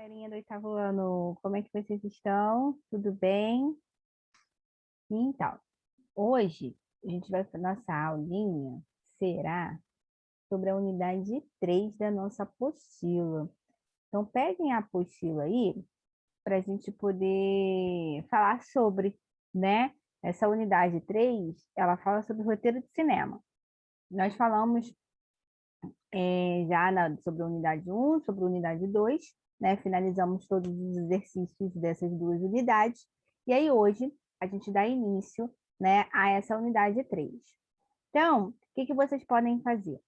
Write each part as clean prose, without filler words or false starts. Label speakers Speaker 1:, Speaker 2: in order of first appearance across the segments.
Speaker 1: Galerinha do oitavo ano, como é que vocês estão? Tudo bem? Então, hoje a gente vai, nossa aulinha será sobre a unidade 3 da nossa apostila. Então, peguem a apostila aí para a gente poder falar sobre, né? Essa unidade 3, ela fala sobre roteiro de cinema. Nós falamos sobre a unidade 1, sobre a unidade 2, né? Finalizamos todos os exercícios dessas duas unidades. E aí hoje a gente dá início, né, a essa unidade 3. Então, o que vocês podem fazer?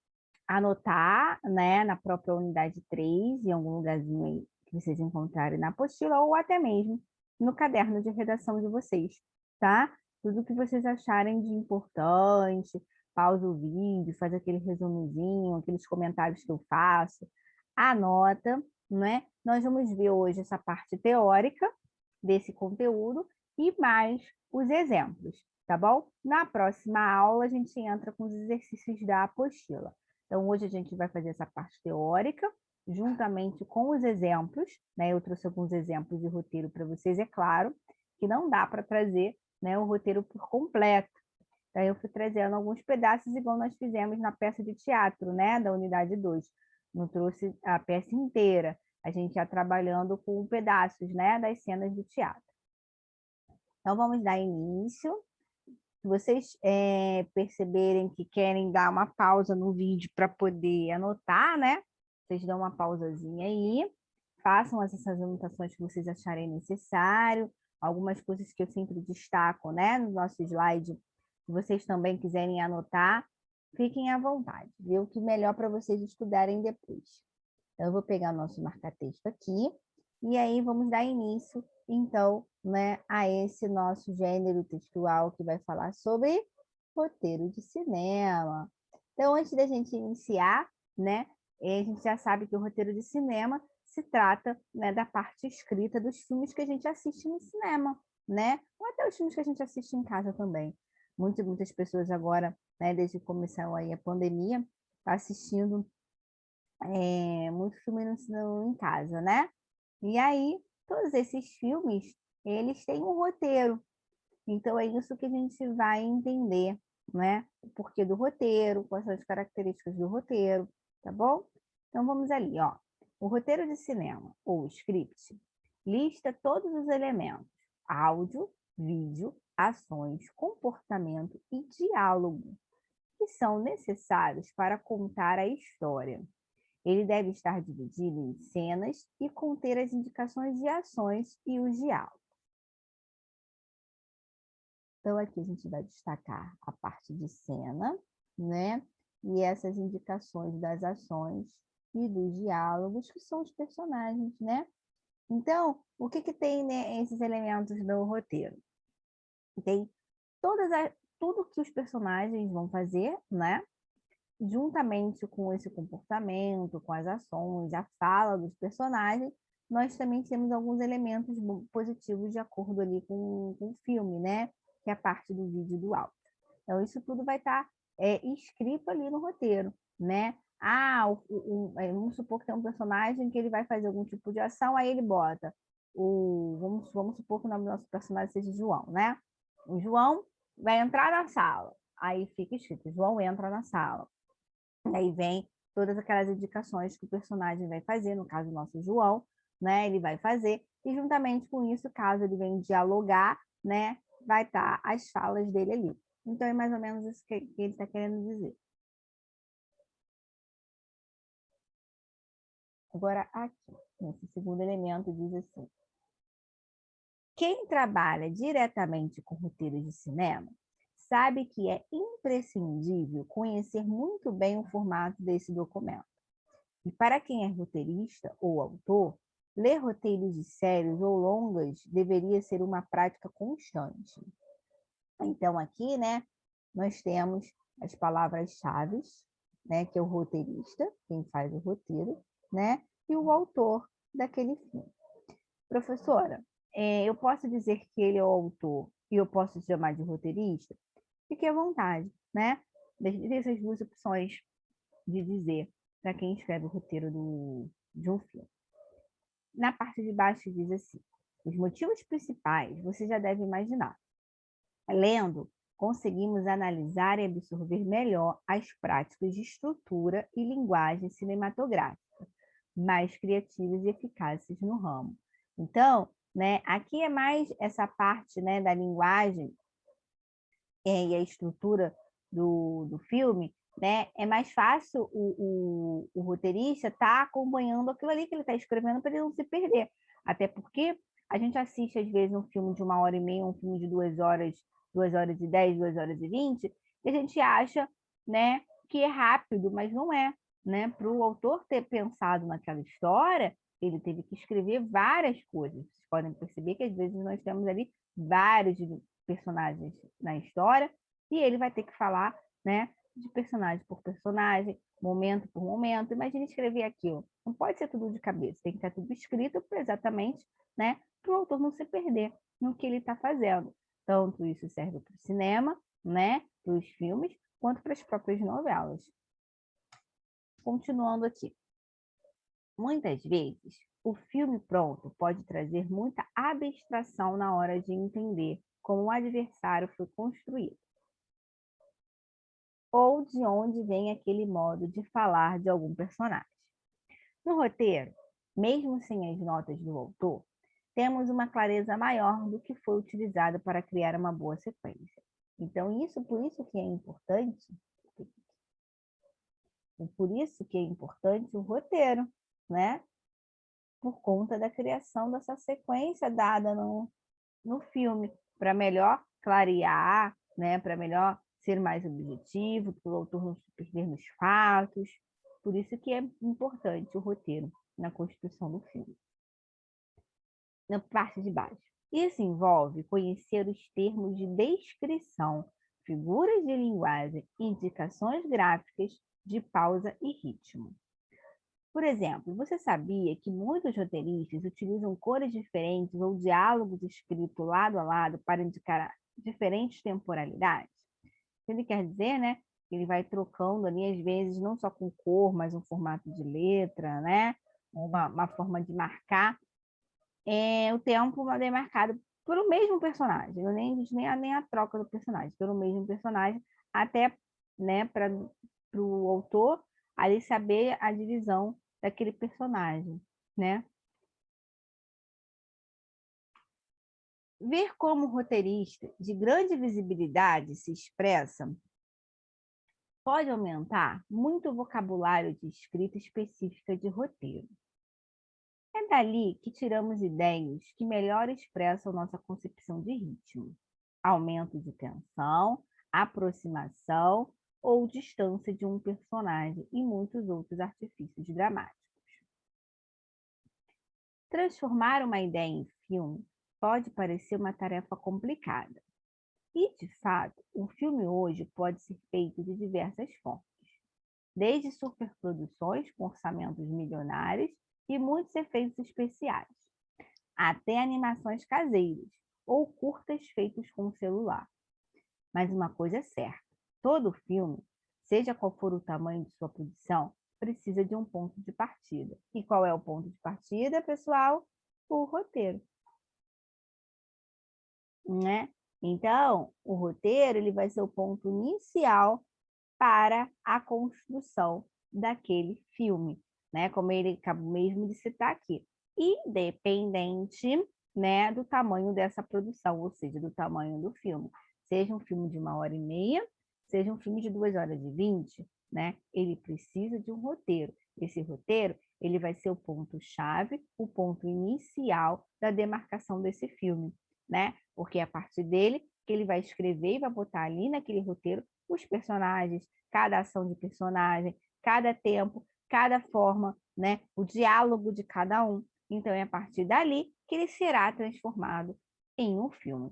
Speaker 1: Anotar, né, na própria unidade 3, em algum lugarzinho aí que vocês encontrarem na apostila, ou até mesmo no caderno de redação de vocês, tá? Tudo que vocês acharem de importante, pausa o vídeo, faz aquele resumozinho, aqueles comentários que eu faço, anota, né? Nós vamos ver hoje essa parte teórica desse conteúdo e mais os exemplos, tá bom? Na próxima aula, a gente entra com os exercícios da apostila. Então, hoje a gente vai fazer essa parte teórica, juntamente com os exemplos, né? Eu trouxe alguns exemplos de roteiro para vocês, é claro, que não dá para trazer, né, o roteiro por completo. Então, eu fui trazendo alguns pedaços, igual nós fizemos na peça de teatro, né, da unidade 2. Não trouxe a peça inteira, a gente ia trabalhando com pedaços, né, das cenas do teatro. Então, vamos dar início. Se vocês perceberem que querem dar uma pausa no vídeo para poder anotar, né? Vocês dão uma pausazinha aí, façam essas anotações que vocês acharem necessário, algumas coisas que eu sempre destaco, né, no nosso slide, se vocês também quiserem anotar, fiquem à vontade, viu? O que melhor para vocês estudarem depois. Então, eu vou pegar o nosso marca-texto aqui, e aí vamos dar início, então, né, a esse nosso gênero textual que vai falar sobre roteiro de cinema. Então, antes da gente iniciar, né, a gente já sabe que o roteiro de cinema se trata, né, da parte escrita dos filmes que a gente assiste no cinema, né? Ou até os filmes que a gente assiste em casa também. Muitas pessoas agora, né, desde que começou aí a pandemia, tá assistindo muito filme em casa, né? E aí, todos esses filmes, eles têm um roteiro. Então, é isso que a gente vai entender, né? O porquê do roteiro, quais são as características do roteiro, tá bom? Então, vamos ali, ó. O roteiro de cinema, ou script, lista todos os elementos: áudio, vídeo, ações, comportamento e diálogo que são necessários para contar a história. Ele deve estar dividido em cenas e conter as indicações de ações e os diálogos. Então, aqui a gente vai destacar a parte de cena, né? E essas indicações das ações e dos diálogos, que são os personagens, né? Então, o que tem, né, esses elementos do roteiro? Tem tudo que os personagens vão fazer, né? Juntamente com esse comportamento, com as ações, a fala dos personagens, nós também temos alguns elementos positivos de acordo ali com o filme, né? Que é a parte do vídeo e do áudio. Então, isso tudo vai estar escrito ali no roteiro, né? Vamos supor que tem um personagem que ele vai fazer algum tipo de ação, aí ele bota vamos supor que o nome do nosso personagem seja João, né? O João vai entrar na sala, aí fica escrito, João entra na sala. Aí vem todas aquelas indicações que o personagem vai fazer, no caso, o nosso João, né? Ele vai fazer, e juntamente com isso, caso ele venha dialogar, né? Vai estar as falas dele ali. Então, é mais ou menos isso que ele está querendo dizer. Agora, aqui, nesse segundo elemento, diz assim: quem trabalha diretamente com roteiros de cinema sabe que é imprescindível conhecer muito bem o formato desse documento. E para quem é roteirista ou autor, ler roteiros de séries ou longas deveria ser uma prática constante. Então, aqui, né, nós temos as palavras-chave, né, que é o roteirista, quem faz o roteiro, né, e o autor daquele filme. Professora, eu posso dizer que ele é o autor e eu posso chamar de roteirista? Fique à vontade, né? Essas duas opções de dizer para quem escreve o roteiro de um filme. na parte de baixo diz assim: os motivos principais você já deve imaginar. Lendo, conseguimos analisar e absorver melhor as práticas de estrutura e linguagem cinematográfica, mais criativas e eficazes no ramo. Então, né, aqui é mais essa parte, né, da linguagem e a estrutura do filme, né, é mais fácil o roteirista estar acompanhando aquilo ali que ele está escrevendo para ele não se perder. Até porque a gente assiste, às vezes, um filme de 1h30, um filme de 2 horas, 2h10, 2h20, e a gente acha, né, que é rápido, mas não é. Né? Para o autor ter pensado naquela história, ele teve que escrever várias coisas. Vocês podem perceber que, às vezes, nós temos ali vários personagens na história, e ele vai ter que falar, né, de personagem por personagem, momento por momento. Imagina escrever aquilo. Não pode ser tudo de cabeça, tem que estar tudo escrito exatamente, né, para o autor não se perder no que ele está fazendo. Tanto isso serve para o cinema, né, para os filmes, quanto para as próprias novelas. Continuando aqui. Muitas vezes, o filme pronto pode trazer muita abstração na hora de entender como o adversário foi construído, ou de onde vem aquele modo de falar de algum personagem. No roteiro, mesmo sem as notas do autor, temos uma clareza maior do que foi utilizado para criar uma boa sequência. Então, por isso que é importante, o roteiro, né? Por conta da criação dessa sequência dada no filme, para melhor clarear, né? Para melhor ser mais objetivo, para o autor não se perder nos fatos. Por isso que é importante o roteiro na construção do filme. Na parte de baixo. Isso envolve conhecer os termos de descrição, figuras de linguagem, indicações gráficas de pausa e ritmo. Por exemplo, você sabia que muitos roteiristas utilizam cores diferentes ou diálogos escritos lado a lado para indicar diferentes temporalidades? Ele quer dizer, né, que ele vai trocando ali, às vezes, não só com cor, mas um formato de letra, né? Uma forma de marcar o tempo é marcado pelo mesmo personagem, não nem a troca do personagem, pelo mesmo personagem, até, né, para o autor ali saber a divisão daquele personagem, né? Ver como o roteirista de grande visibilidade se expressa pode aumentar muito o vocabulário de escrita específica de roteiro. É dali que tiramos ideias que melhor expressam nossa concepção de ritmo, aumento de tensão, aproximação ou distância de um personagem e muitos outros artifícios dramáticos. Transformar uma ideia em filme pode parecer uma tarefa complicada. E, de fato, o filme hoje pode ser feito de diversas formas, desde superproduções com orçamentos milionários e muitos efeitos especiais, até animações caseiras ou curtas feitos com celular. Mas uma coisa é certa, todo filme, seja qual for o tamanho de sua produção, precisa de um ponto de partida. E qual é o ponto de partida, pessoal? O roteiro. Né? Então, o roteiro ele vai ser o ponto inicial para a construção daquele filme, né? Como ele acabou mesmo de citar aqui. Independente, né, do tamanho dessa produção, ou seja, do tamanho do filme. Seja um filme de 1h30, seja um filme de 2h20, né? Ele precisa de um roteiro. Esse roteiro, ele vai ser o ponto-chave, o ponto inicial da demarcação desse filme, né? Porque é a partir dele que ele vai escrever e vai botar ali naquele roteiro os personagens, cada ação de personagem, cada tempo, cada forma, né? O diálogo de cada um. Então, é a partir dali que ele será transformado em um filme.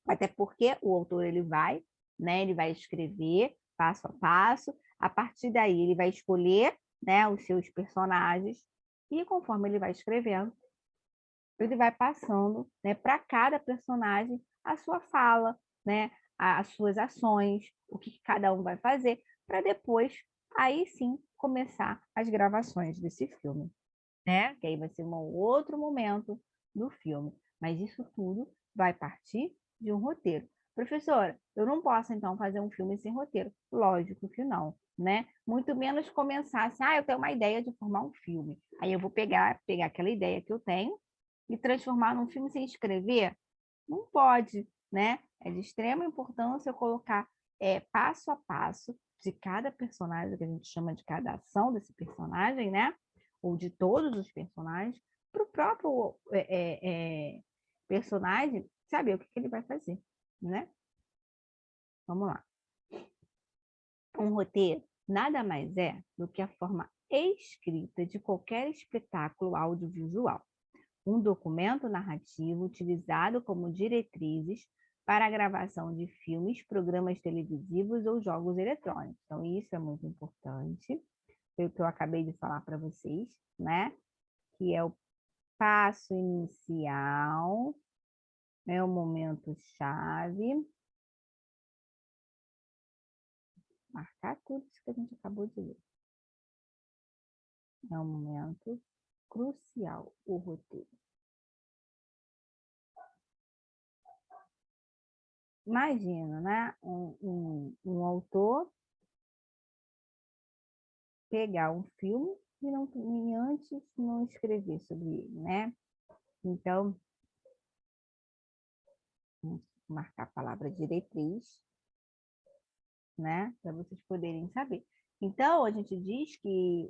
Speaker 1: Até porque o autor ele vai, né? Ele vai escrever passo a passo. A partir daí, ele vai escolher, né, os seus personagens e conforme ele vai escrevendo, ele vai passando, né, para cada personagem a sua fala, né, as suas ações, o que cada um vai fazer, para depois, aí sim, começar as gravações desse filme. né? Que aí vai ser um outro momento do filme. Mas isso tudo vai partir de um roteiro. Professora, eu não posso, então, fazer um filme sem roteiro. Lógico que não, né? Muito menos começar assim, eu tenho uma ideia de formar um filme. Aí eu vou pegar aquela ideia que eu tenho e transformar num filme sem escrever? Não pode, né? É de extrema importância eu colocar passo a passo de cada personagem, que a gente chama de cada ação desse personagem, né? Ou de todos os personagens, para o próprio personagem saber o que ele vai fazer, né? Vamos lá. Um roteiro nada mais é do que a forma escrita de qualquer espetáculo audiovisual, um documento narrativo utilizado como diretrizes para a gravação de filmes, programas televisivos ou jogos eletrônicos. Então, isso é muito importante. Foi o que eu acabei de falar para vocês, né? Que é o passo inicial, é o momento chave. Marcar tudo isso que a gente acabou de ler. É um momento crucial, o roteiro. Imagina, né? Um autor pegar um filme e antes não escrever sobre ele, né? Então, vamos marcar a palavra diretriz, né? Para vocês poderem saber. Então, a gente diz que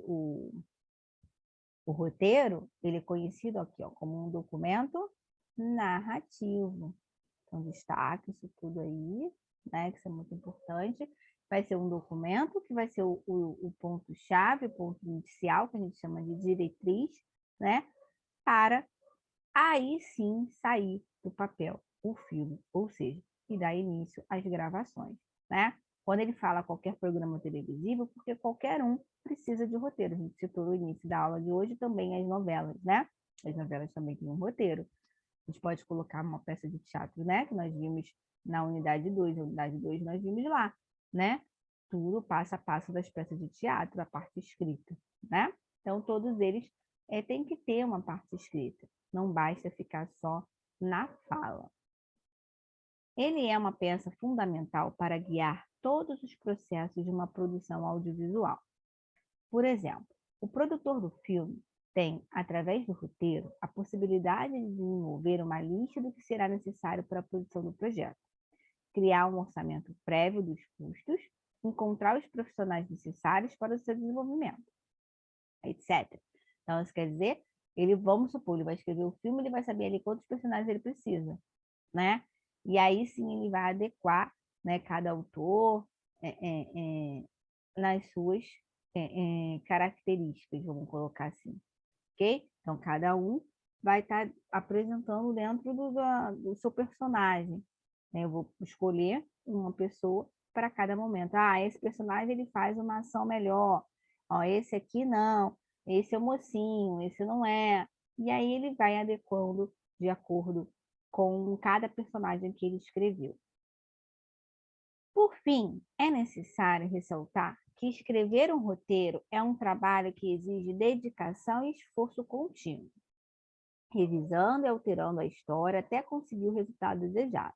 Speaker 1: o roteiro, ele é conhecido aqui, ó, como um documento narrativo. Então, destaque isso tudo aí, né? Que isso é muito importante. Vai ser um documento que vai ser o ponto-chave, o ponto inicial, que a gente chama de diretriz, né? Para aí sim sair do papel o filme, ou seja, e dar início às gravações, né? Quando ele fala qualquer programa televisivo, porque qualquer um precisa de roteiro. A gente citou no início da aula de hoje também as novelas, né? As novelas também têm um roteiro. A gente pode colocar uma peça de teatro, né? Que nós vimos na unidade 2. Na unidade 2 nós vimos lá, né? Tudo passo a passo das peças de teatro, a parte escrita, né? Então, todos eles têm que ter uma parte escrita. Não basta ficar só na fala. Ele é uma peça fundamental para guiar todos os processos de uma produção audiovisual. Por exemplo, o produtor do filme tem, através do roteiro, a possibilidade de desenvolver uma lista do que será necessário para a produção do projeto, criar um orçamento prévio dos custos, encontrar os profissionais necessários para o seu desenvolvimento, etc. Então, isso quer dizer, vamos supor, ele vai escrever o filme, ele vai saber ali quantos personagens ele precisa, né? E aí sim ele vai adequar, né, cada autor nas suas características, vamos colocar assim, ok? Então, cada um vai estar apresentando dentro do seu personagem, né? Eu vou escolher uma pessoa para cada momento. Esse personagem ele faz uma ação melhor. Ó, esse aqui não. Esse é o mocinho, esse não é. E aí ele vai adequando de acordo com cada personagem que ele escreveu. Por fim, é necessário ressaltar que escrever um roteiro é um trabalho que exige dedicação e esforço contínuo, revisando e alterando a história até conseguir o resultado desejado.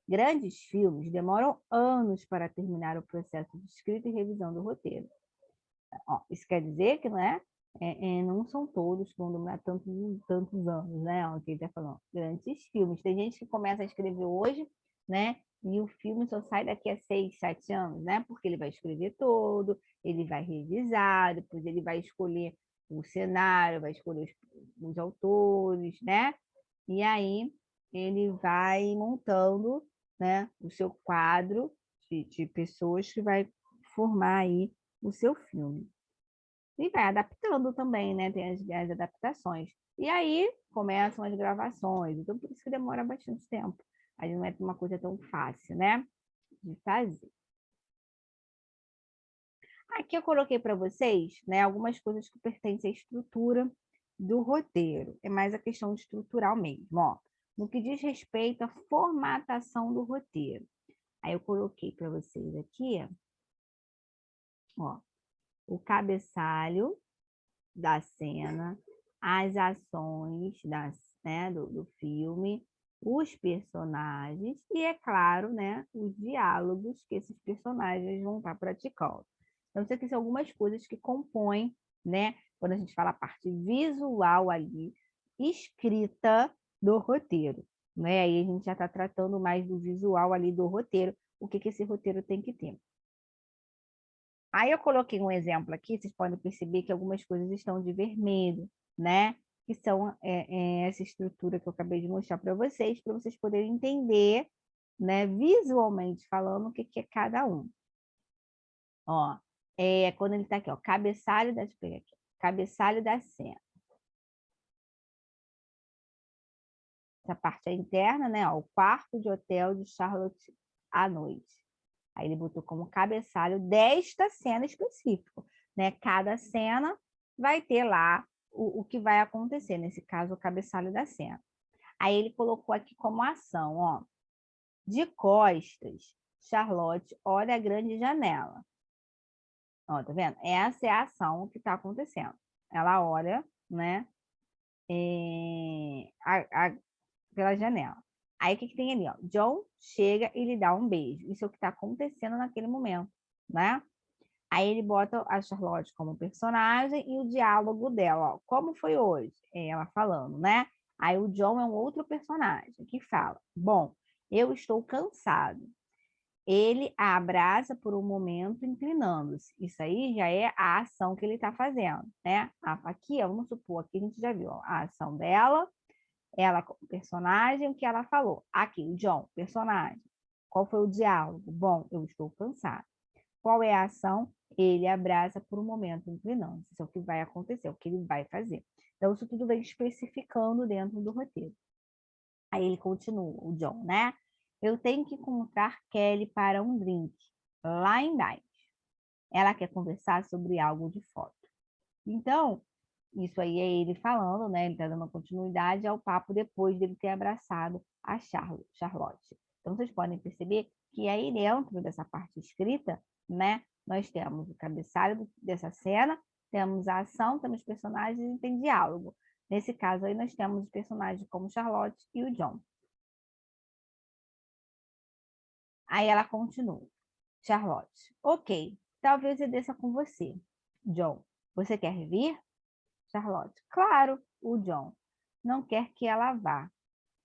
Speaker 1: Grandes filmes demoram anos para terminar o processo de escrita e revisão do roteiro. Isso quer dizer que não são todos que vão demorar tantos anos, né? O que ele está falando. Grandes filmes. Tem gente que começa a escrever hoje, né? E o filme só sai daqui a 6, 7 anos, né? Porque ele vai escrever todo, ele vai revisar, depois ele vai escolher o cenário, vai escolher os autores, né? E aí ele vai montando, né, o seu quadro de pessoas que vai formar aí o seu filme. E vai adaptando também, né? Tem as adaptações. E aí começam as gravações. Então, por isso que demora bastante tempo. Aí não é uma coisa tão fácil, né? De fazer. Aqui eu coloquei para vocês, né, algumas coisas que pertencem à estrutura do roteiro. É mais a questão estrutural mesmo, ó. No que diz respeito à formatação do roteiro. Aí eu coloquei para vocês aqui, ó, o cabeçalho, da cena, as ações do filme, os personagens e, é claro, né, os diálogos que esses personagens vão estar praticando. Então, isso aqui são algumas coisas que compõem, né, quando a gente fala a parte visual ali, escrita do roteiro. Né? Aí a gente já está tratando mais do visual ali do roteiro, o que esse roteiro tem que ter. Aí eu coloquei um exemplo aqui, vocês podem perceber que algumas coisas estão de vermelho, né? Que são essa estrutura que eu acabei de mostrar para vocês poderem entender, né, visualmente falando, o que é cada um. Ó, quando ele está aqui, ó, cabeçalho das, cabeçalho da cena. Essa parte é interna, né? Ó, o quarto de hotel de Charlotte à noite. Aí ele botou como cabeçalho desta cena específica, né? Cada cena vai ter lá o que vai acontecer, nesse caso, o cabeçalho da cena. Aí ele colocou aqui como ação, ó. De costas, Charlotte olha a grande janela. Ó, tá vendo? Essa é a ação que está acontecendo. Ela olha, né? Pela janela. Aí o que tem ali, ó? John chega e lhe dá um beijo. Isso é o que está acontecendo naquele momento, né? Aí ele bota a Charlotte como personagem e o diálogo dela, ó. Como foi hoje? É ela falando, né? Aí o John é um outro personagem que fala: bom, eu estou cansado. Ele a abraça por um momento inclinando-se. Isso aí já é a ação que ele está fazendo, né? Aqui, ó, vamos supor, aqui a gente já viu ó, a ação dela, ela como personagem, o que ela falou. Aqui, o John, personagem. Qual foi o diálogo? Bom, eu estou cansado. Qual é a ação? Ele abraça por um momento inclinando. Isso é o que vai acontecer, é o que ele vai fazer. Então, isso tudo vem especificando dentro do roteiro. Aí ele continua, o John, né? Eu tenho que encontrar Kelly para um drink, lá em Dines. Ela quer conversar sobre algo de foto. Então, isso aí é ele falando, né? Ele está dando continuidade ao papo depois dele ter abraçado a Charlotte. Então, vocês podem perceber que aí dentro dessa parte escrita, né? Nós temos o cabeçalho dessa cena, temos a ação, temos personagens e tem diálogo. Nesse caso aí, nós temos os personagens como Charlotte e o John. Aí ela continua. Charlotte, ok, talvez eu desça com você. John, você quer vir? Charlotte, claro, o John não quer que ela vá.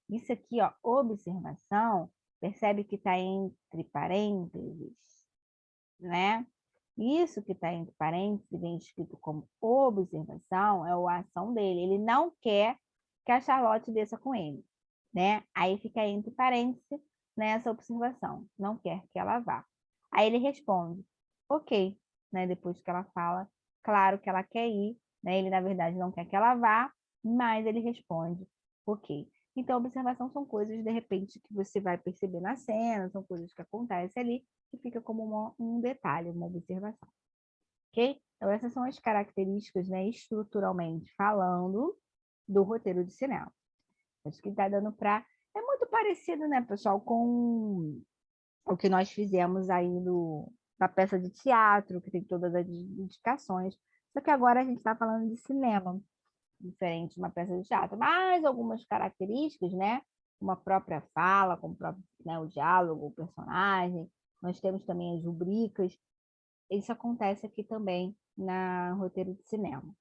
Speaker 1: Isso aqui, ó, observação, percebe que está entre parênteses, né? Isso que está entre parênteses, vem escrito como observação, é a ação dele. Ele não quer que a Charlotte desça com ele, né? Aí fica entre parênteses nessa observação, não quer que ela vá. Aí ele responde, ok, né? Depois que ela fala, claro que ela quer ir, né? Ele, na verdade, não quer que ela vá, mas ele responde, ok. Então, observação são coisas, de repente, que você vai perceber na cena, são coisas que acontecem ali, que fica como um detalhe, uma observação. Ok? Então, essas são as características, né, estruturalmente falando, do roteiro de cinema. Acho que está dando para... É muito parecido, né, pessoal, com o que nós fizemos aí da peça de teatro, que tem todas as indicações. Só que agora a gente está falando de cinema, diferente de uma peça de teatro. Mas algumas características, né? Uma própria fala, como o próprio, né, o diálogo, o personagem. Nós temos também as rubricas. Isso acontece aqui também na roteiro de cinema,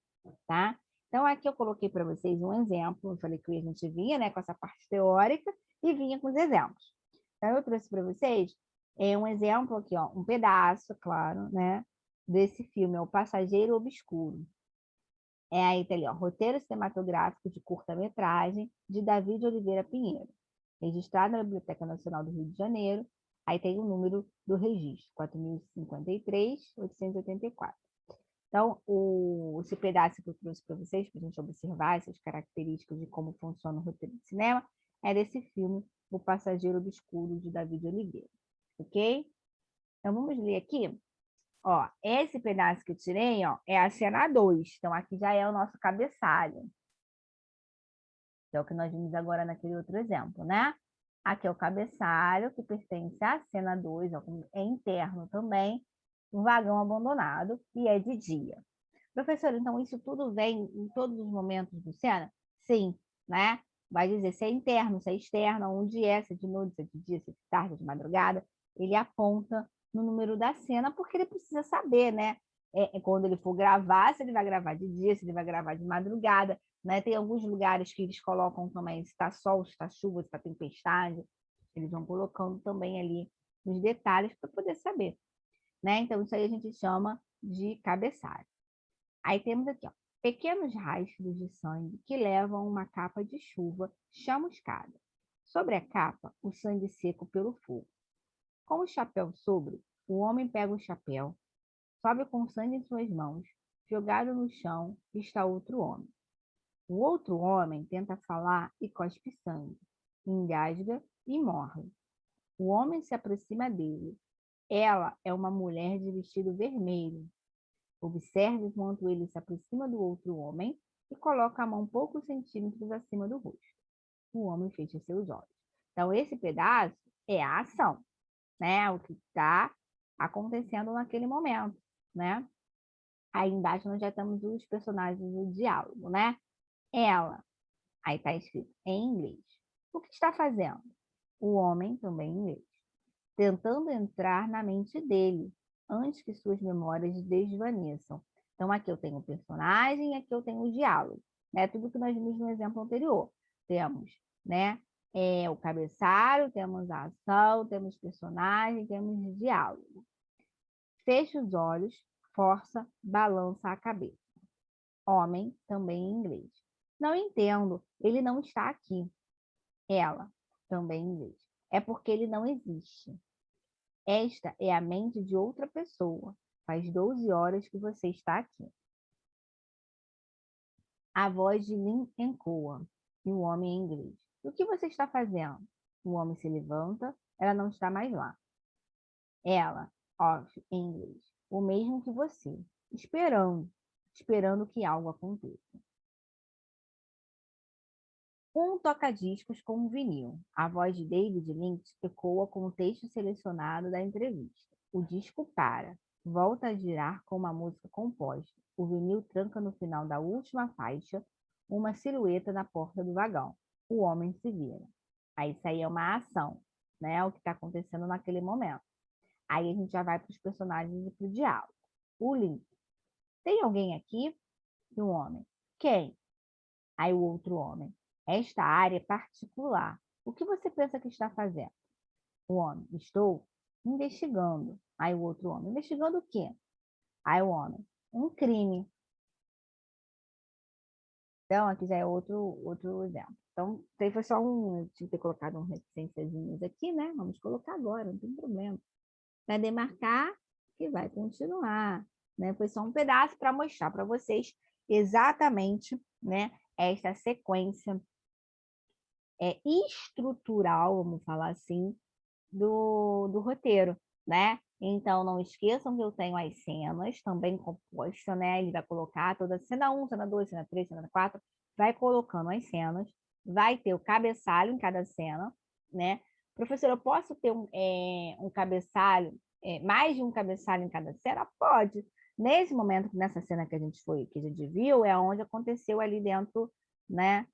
Speaker 1: tá? Então, aqui eu coloquei para vocês um exemplo. Eu falei que a gente vinha, né, com essa parte teórica e vinha com os exemplos. Então, eu trouxe para vocês um exemplo aqui, ó, um pedaço, claro, né, desse filme, é O Passageiro Obscuro. Aí tá ali, ó, roteiro cinematográfico de curta-metragem de Davi de Oliveira Pinheiro, registrado na Biblioteca Nacional do Rio de Janeiro. Aí tem o número do registro, 4.053.884. Então, esse pedaço que eu trouxe para vocês, para a gente observar essas características de como funciona o roteiro de cinema, é desse filme, O Passageiro Obscuro, de Davi de Oliveira. Ok? Então, vamos ler aqui. Ó, esse pedaço que eu tirei, ó, é a cena 2. Então, aqui já é o nosso cabeçalho. Que é o que nós vimos agora naquele outro exemplo, né? Aqui é o cabeçalho, que pertence à cena 2, ó, é interno também, um vagão abandonado, e é de dia. Professor, então isso tudo vem em todos os momentos do cena? Sim, né? Vai dizer se é interno, se é externo, onde é, se é de noite, se é de dia, se é de tarde, se é de madrugada. Ele aponta no número da cena, porque ele precisa saber, né? Quando ele for gravar, se ele vai gravar de dia, se ele vai gravar de madrugada, né? Tem alguns lugares que eles colocam também se está sol, se está chuva, se está tempestade. Eles vão colocando também ali os detalhes para poder saber, né? Então, isso aí a gente chama de cabeçalho. Aí temos aqui, ó, pequenos rastros de sangue que levam uma capa de chuva chamuscada. Sobre a capa, o sangue seco pelo fogo. Com o chapéu sobre, o homem pega o chapéu, sobe com sangue em suas mãos. Jogado no chão está outro homem. O outro homem tenta falar e cospe sangue, engasga e morre. O homem se aproxima dele. Ela é uma mulher de vestido vermelho. Observe enquanto ele se aproxima do outro homem e coloca a mão poucos centímetros acima do rosto. O homem fecha seus olhos. Então, esse pedaço é a ação, né? O que está acontecendo naquele momento, né? Aí embaixo nós já temos os personagens do diálogo, né? Ela, aí está escrito em inglês. O que está fazendo? O homem, também em inglês, tentando entrar na mente dele, antes que suas memórias desvaneçam. Então, aqui eu tenho o personagem, aqui eu tenho o diálogo, né? Tudo que nós vimos no exemplo anterior. Temos, né, o cabeçalho, temos a ação, temos personagem, temos diálogo. Fecha os olhos, força, balança a cabeça. Homem, também em inglês. Não entendo, ele não está aqui. Ela, também em inglês. É porque ele não existe. Esta é a mente de outra pessoa. Faz 12 horas que você está aqui. A voz de Lin ecoa, e o homem em inglês. O que você está fazendo? O homem se levanta, ela não está mais lá. Ela, off, em inglês. O mesmo que você. Esperando que algo aconteça. Um toca-discos com um vinil. A voz de David Lynch ecoa com o texto selecionado da entrevista. O disco para. Volta a girar com uma música composta. O vinil tranca no final da última faixa uma silhueta na porta do vagão. O homem se vira. Aí isso aí é uma ação, né? O que está acontecendo naquele momento. Aí a gente já vai para os personagens e para o diálogo. O Link. Tem alguém aqui? E o homem. Quem? Aí o outro homem. Esta área é particular. O que você pensa que está fazendo? O homem. Estou investigando. Aí o outro homem. Investigando o quê? Aí o homem. Um crime. Então, aqui já é outro exemplo. Então, isso aí foi só um... Eu tinha que ter colocado um reticênciazinhos aqui, né? Vamos colocar agora, não tem problema. Vai demarcar que vai continuar, né? Foi só um pedaço para mostrar para vocês exatamente, né, esta sequência estrutural, vamos falar assim, do roteiro, né? Então, não esqueçam que eu tenho as cenas também compostas, né? Ele vai colocar toda cena 1, cena 2, cena 3, cena 4, vai colocando as cenas, vai ter o cabeçalho em cada cena, né? Professor, eu posso ter um cabeçalho, mais de um cabeçalho em cada cena? Pode. Nesse momento, nessa cena que a gente viu, é onde aconteceu ali dentro, né,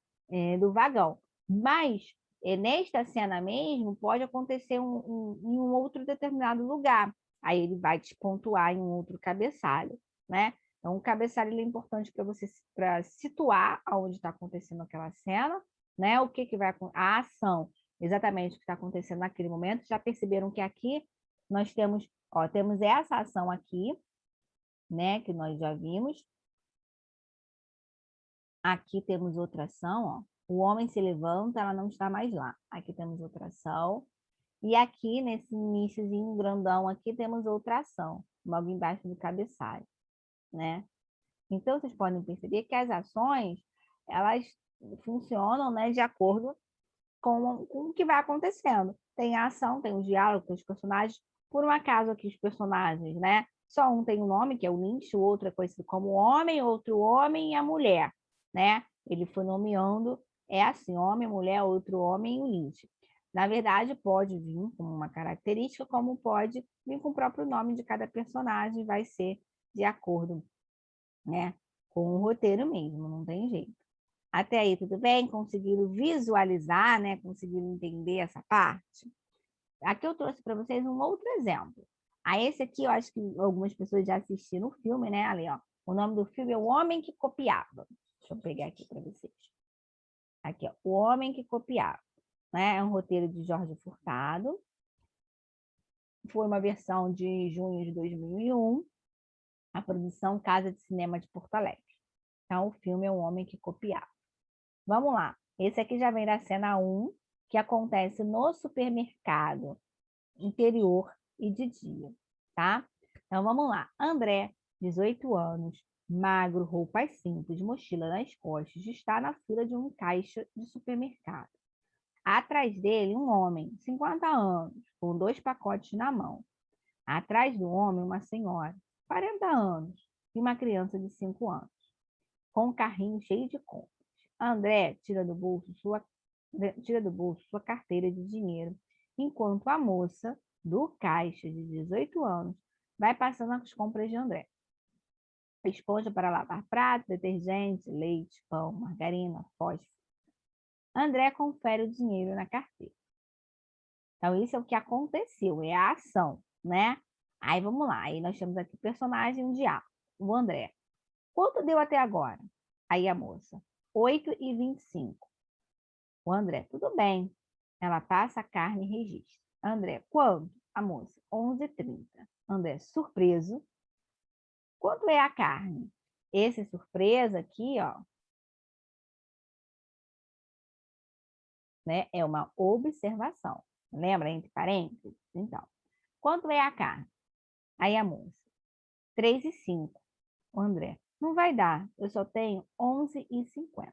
Speaker 1: do vagão. Mas nesta cena mesmo, pode acontecer em um outro determinado lugar. Aí ele vai te pontuar em um outro cabeçalho, né? Então, o cabeçalho é importante para você para situar aonde está acontecendo aquela cena, né? O que vai a ação, exatamente o que está acontecendo naquele momento. Já perceberam que aqui nós temos, ó, temos essa ação aqui, né? Que nós já vimos. Aqui temos outra ação, ó. O homem se levanta, ela não está mais lá. Aqui temos outra ação. E aqui, nesse iníciozinho grandão aqui, temos outra ação, logo embaixo do cabeçalho, né? Então, vocês podem perceber que as ações, elas funcionam, né, de acordo com o que vai acontecendo. Tem a ação, tem o diálogo, tem os personagens. Por um acaso aqui os personagens, né? Só um tem um nome, que é o Lynch, o outro é conhecido como homem, outro homem e a mulher, né? Ele foi nomeando, é assim, homem, mulher, outro homem e o Lynch. Na verdade, pode vir como uma característica, como pode vir com o próprio nome de cada personagem, vai ser de acordo né? Com o roteiro mesmo, não tem jeito. Até aí, tudo bem? Conseguiram visualizar, né? Conseguiram entender essa parte? Aqui eu trouxe para vocês um outro exemplo. Esse aqui, eu acho que algumas pessoas já assistiram o filme, né? Ali, ó. O nome do filme é O Homem que Copiava. Deixa eu pegar aqui para vocês. Aqui, ó. O Homem que Copiava. Né? É um roteiro de Jorge Furtado. Foi uma versão de junho de 2001. A produção Casa de Cinema de Porto Alegre. Então, o filme é O Homem que Copiava. Vamos lá. Esse aqui já vem da cena 1, que acontece no supermercado interior e de dia, tá? Então, vamos lá. André, 18 anos, magro, roupas simples, mochila nas costas, está na fila de um caixa de supermercado. Atrás dele, um homem, 50 anos, com 2 pacotes na mão. Atrás do homem, uma senhora, 40 anos, e uma criança de 5 anos, com um carrinho cheio de compras. André tira do bolso sua carteira de dinheiro, enquanto a moça do caixa de 18 anos vai passando as compras de André. Esponja para lavar prato, detergente, leite, pão, margarina, fósforo. André confere o dinheiro na carteira. Então, isso é o que aconteceu, é a ação, né? Aí, vamos lá. Aí, nós temos aqui o personagem, um diálogo. O André. Quanto deu até agora? Aí, a moça. 8,25. O André. Tudo bem. Ela passa a carne e registra. André. Quanto? A moça. 11,30. André. Surpreso. Quanto é a carne? Esse surpresa aqui, ó, né, é uma observação. Lembra, entre parênteses? Então, quanto é a carne? Aí a moça, 3,05. O André, não vai dar, eu só tenho 11,50.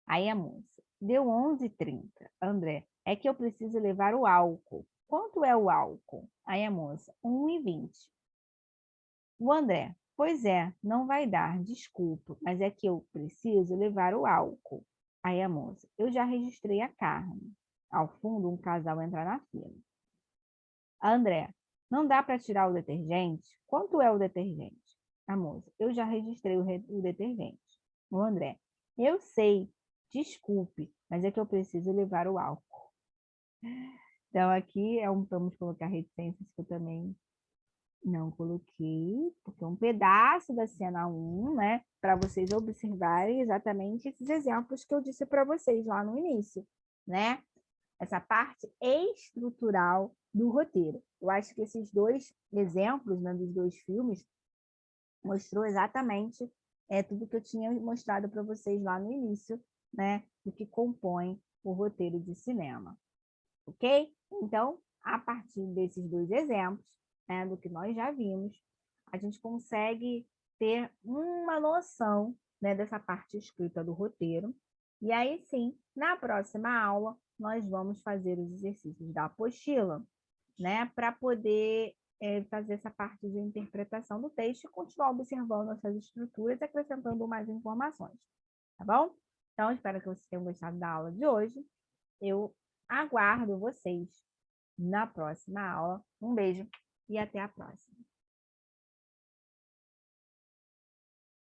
Speaker 1: Aí a moça, deu 11,30. André, é que eu preciso levar o álcool. Quanto é o álcool? Aí a moça, 1,20. O André, pois é, não vai dar, desculpa, mas é que eu preciso levar o álcool. Aí a moça, eu já registrei a carne. Ao fundo, um casal entra na fila. André, não dá para tirar o detergente? Quanto é o detergente? A moça, eu já registrei o detergente. O André, eu sei, desculpe, mas é que eu preciso levar o álcool. Então, aqui vamos colocar reticências que eu também não coloquei, porque é um pedaço da cena 1, né? Para vocês observarem exatamente esses exemplos que eu disse para vocês lá no início, né? Essa parte estrutural do roteiro. Eu acho que esses dois exemplos, né, dos dois filmes, mostrou exatamente tudo que eu tinha mostrado para vocês lá no início, né? Do que compõe o roteiro de cinema. Ok? Então, a partir desses dois exemplos, né, do que nós já vimos, a gente consegue ter uma noção, né, dessa parte escrita do roteiro. E aí sim, na próxima aula, nós vamos fazer os exercícios da apostila, né, para poder fazer essa parte de interpretação do texto e continuar observando essas estruturas, acrescentando mais informações. Tá bom? Então, espero que vocês tenham gostado da aula de hoje. Eu aguardo vocês na próxima aula. Um beijo e até a próxima.